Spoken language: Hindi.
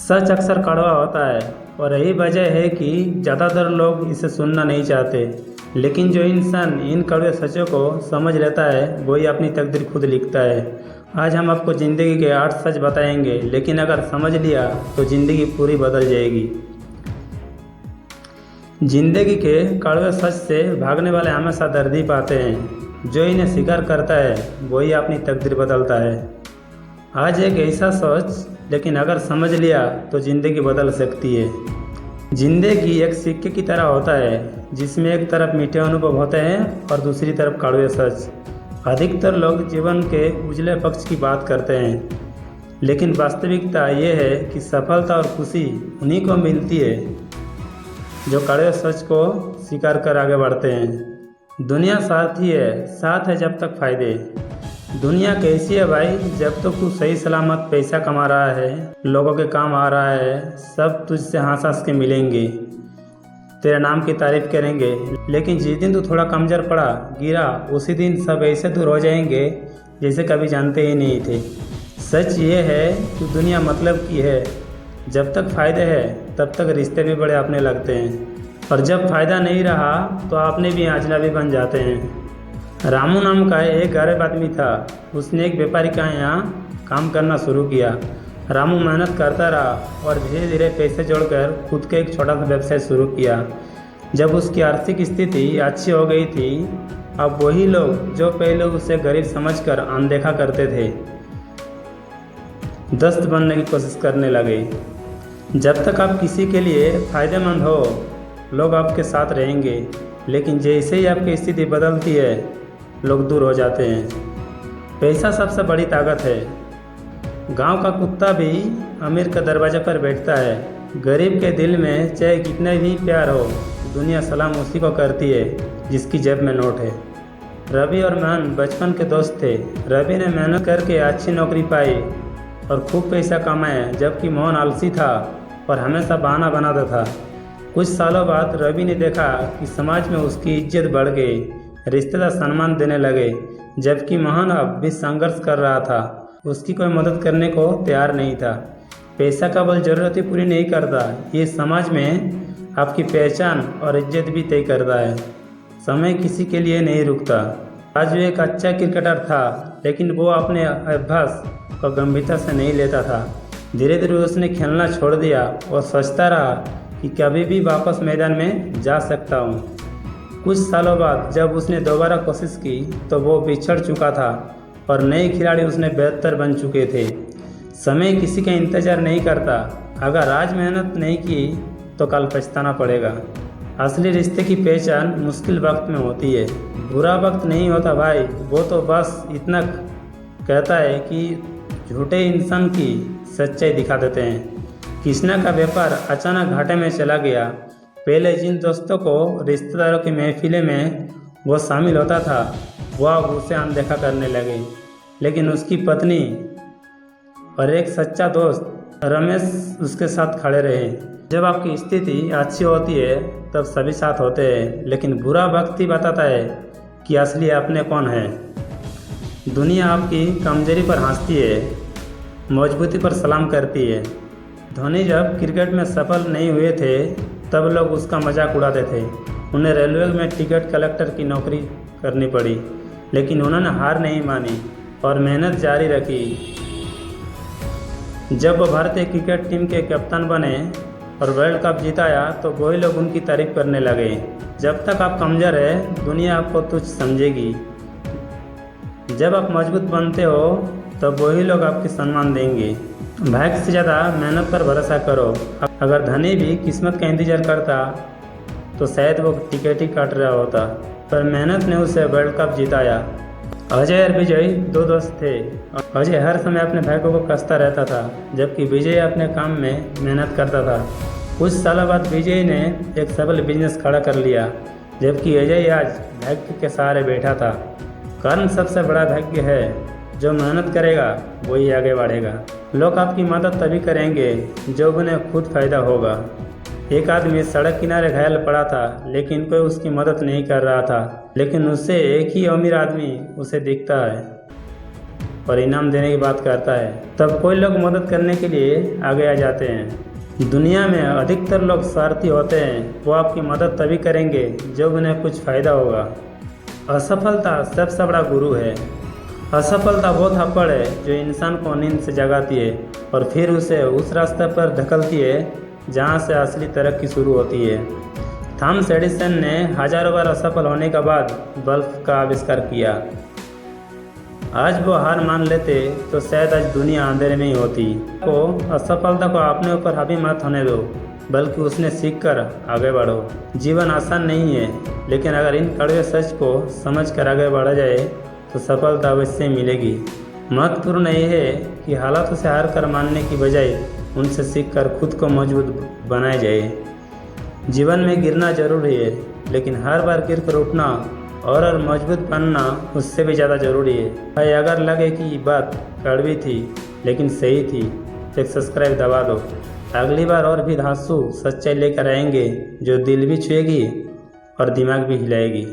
सच अक्सर कड़वा होता है और यही वजह है कि ज़्यादातर लोग इसे सुनना नहीं चाहते। लेकिन जो इंसान इन कड़वे सचों को समझ लेता है वही अपनी तकदीर खुद लिखता है। आज हम आपको ज़िंदगी के 8 सच बताएंगे, लेकिन अगर समझ लिया तो ज़िंदगी पूरी बदल जाएगी। जिंदगी के कड़वे सच से भागने वाले हमेशा दर्द ही पाते हैं। जो इन्हें स्वीकार करता है वही अपनी तकदीर बदलता है। आज एक ऐसा सोच, लेकिन अगर समझ लिया तो ज़िंदगी बदल सकती है। जिंदगी एक सिक्के की तरह होता है जिसमें एक तरफ मीठे अनुभव होते हैं और दूसरी तरफ कड़वे सच। अधिकतर लोग जीवन के उजले पक्ष की बात करते हैं, लेकिन वास्तविकता ये है कि सफलता और खुशी उन्हीं को मिलती है जो कड़वे सच को स्वीकार कर आगे बढ़ते हैं। दुनिया साथी है, साथ है जब तक फायदे। दुनिया कैसी है भाई? जब तक तू सही सलामत पैसा कमा रहा है, लोगों के काम आ रहा है, सब तुझसे हंस हंस के मिलेंगे, तेरे नाम की तारीफ करेंगे। लेकिन जिस दिन तू थोड़ा कमज़ोर पड़ा, गिरा, उसी दिन सब ऐसे दूर हो जाएंगे जैसे कभी जानते ही नहीं थे। सच ये है कि दुनिया मतलब की है। जब तक फ़ायदे है तब तक रिश्ते भी बड़े अपने लगते हैं, और जब फ़ायदा नहीं रहा तो आपने भी अजनबी बन जाते हैं। रामू नाम का एक गरीब आदमी था। उसने एक व्यापारी का यहाँ काम करना शुरू किया। रामू मेहनत करता रहा और धीरे धीरे पैसे जोड़कर खुद का एक छोटा सा व्यवसाय शुरू किया। जब उसकी आर्थिक स्थिति अच्छी हो गई थी, अब वही लोग जो पहले उसे गरीब समझकर अनदेखा करते थे, दोस्त बनने की कोशिश करने लगे। जब तक आप किसी के लिए फ़ायदेमंद हो, लोग आपके साथ रहेंगे, लेकिन जैसे ही आपकी स्थिति बदलती है, लोग दूर हो जाते हैं। पैसा सबसे बड़ी ताकत है। गांव का कुत्ता भी अमीर के दरवाजे पर बैठता है। गरीब के दिल में चाहे कितने भी प्यार हो, दुनिया सलाम उसी को करती है जिसकी जेब में नोट है। रवि और मोहन बचपन के दोस्त थे। रवि ने मेहनत करके अच्छी नौकरी पाई और खूब पैसा कमाया, जबकि मोहन आलसी था और हमेशा बहाना बनाता था। कुछ सालों बाद रवि ने देखा कि समाज में उसकी इज्जत बढ़ गई, रिश्तेदार सम्मान देने लगे, जबकि मोहन अब भी संघर्ष कर रहा था। उसकी कोई मदद करने को तैयार नहीं था। पैसा का बल जरूरतें पूरी नहीं करता, ये समाज में आपकी पहचान और इज्जत भी तय करता है। समय किसी के लिए नहीं रुकता। आज वो एक अच्छा क्रिकेटर था, लेकिन वो अपने अभ्यास को गंभीरता से नहीं लेता था। धीरे धीरे उसने खेलना छोड़ दिया और सोचता रहा कि कभी भी वापस मैदान में जा सकता हूँ। कुछ सालों बाद जब उसने दोबारा कोशिश की तो वो बिछड़ चुका था और नए खिलाड़ी उसने बेहतर बन चुके थे। समय किसी का इंतज़ार नहीं करता। अगर आज मेहनत नहीं की तो कल पछताना पड़ेगा। असली रिश्ते की पहचान मुश्किल वक्त में होती है। बुरा वक्त नहीं होता भाई, वो तो बस इतना कहता है कि झूठे इंसान की सच्चाई दिखा देते हैं। कृष्णा का व्यापार अचानक घाटे में चला गया। पहले जिन दोस्तों को रिश्तेदारों की महफिले में वो शामिल होता था, वह उसे अनदेखा करने लगे। लेकिन उसकी पत्नी और एक सच्चा दोस्त रमेश उसके साथ खड़े रहे। जब आपकी स्थिति अच्छी होती है तब सभी साथ होते हैं, लेकिन बुरा वक्त ही बताता है कि असली अपने कौन है। दुनिया आपकी कमजोरी पर हंसती है, मजबूती पर सलाम करती है। धोनी जब क्रिकेट में सफल नहीं हुए थे तब लोग उसका मजाक उड़ाते थे। उन्हें रेलवे में टिकट कलेक्टर की नौकरी करनी पड़ी, लेकिन उन्होंने हार नहीं मानी और मेहनत जारी रखी। जब वो भारतीय क्रिकेट टीम के कप्तान बने और वर्ल्ड कप जीताया तो वही लोग उनकी तारीफ करने लगे। जब तक आप कमज़ोर है, दुनिया आपको तुच्छ समझेगी। जब आप मजबूत बनते हो तो वही लोग आपकी सम्मान देंगे। भाग्य से ज़्यादा मेहनत पर भरोसा करो। अगर धनी भी किस्मत का इंतजार करता तो शायद वो टिकट ही काट रहा होता, पर मेहनत ने उसे वर्ल्ड कप जिताया। अजय और विजय दो दोस्त थे। अजय हर समय अपने भाइयों को कसता रहता था, जबकि विजय अपने काम में मेहनत करता था। कुछ सालों बाद विजय ने एक सफल बिजनेस खड़ा कर लिया, जबकि अजय आज भाग्य के सहारे बैठा था। कर्म सबसे बड़ा भाग्य है। जो मेहनत करेगा वही आगे बढ़ेगा। लोग आपकी मदद तभी करेंगे जब उन्हें खुद फायदा होगा। एक आदमी सड़क किनारे घायल पड़ा था, लेकिन कोई उसकी मदद नहीं कर रहा था। लेकिन उससे एक ही अमीर आदमी उसे दिखता है। और इनाम देने की बात करता है, तब कोई लोग मदद करने के लिए आगे आ जाते हैं। दुनिया में अधिकतर लोग स्वार्थी होते हैं। वो आपकी मदद तभी करेंगे जब उन्हें कुछ फ़ायदा होगा। असफलता सबसे बड़ा गुरु है। असफलता वो थप्पड़ है जो इंसान को नींद से जगाती है और फिर उसे उस रास्ते पर धकेलती है जहाँ से असली तरक्की शुरू होती है। थॉमस एडिसन ने हजारों बार असफल होने के बाद बल्ब का आविष्कार किया। आज वो हार मान लेते तो शायद आज दुनिया अंधेरे में ही होती। को असफलता को अपने ऊपर हावी मत होने दो, बल्कि उसने सीख कर आगे बढ़ो। जीवन आसान नहीं है, लेकिन अगर इन कड़वे सच को समझ कर आगे बढ़ा जाए तो सफलता अवश्य मिलेगी। महत्वपूर्ण यह है कि हालातों से हार कर मानने की बजाय उनसे सीख कर खुद को मजबूत बनाया जाए। जीवन में गिरना जरूरी है, लेकिन हर बार गिर कर उठना और मजबूत बनना उससे भी ज़्यादा ज़रूरी है। भाई अगर लगे कि ये बात कड़वी थी लेकिन सही थी तो एक सब्सक्राइब दबा दो। अगली बार और भी धांसू सच्चाई लेकर आएंगे जो दिल भी छुएगी और दिमाग भी हिलाएगी।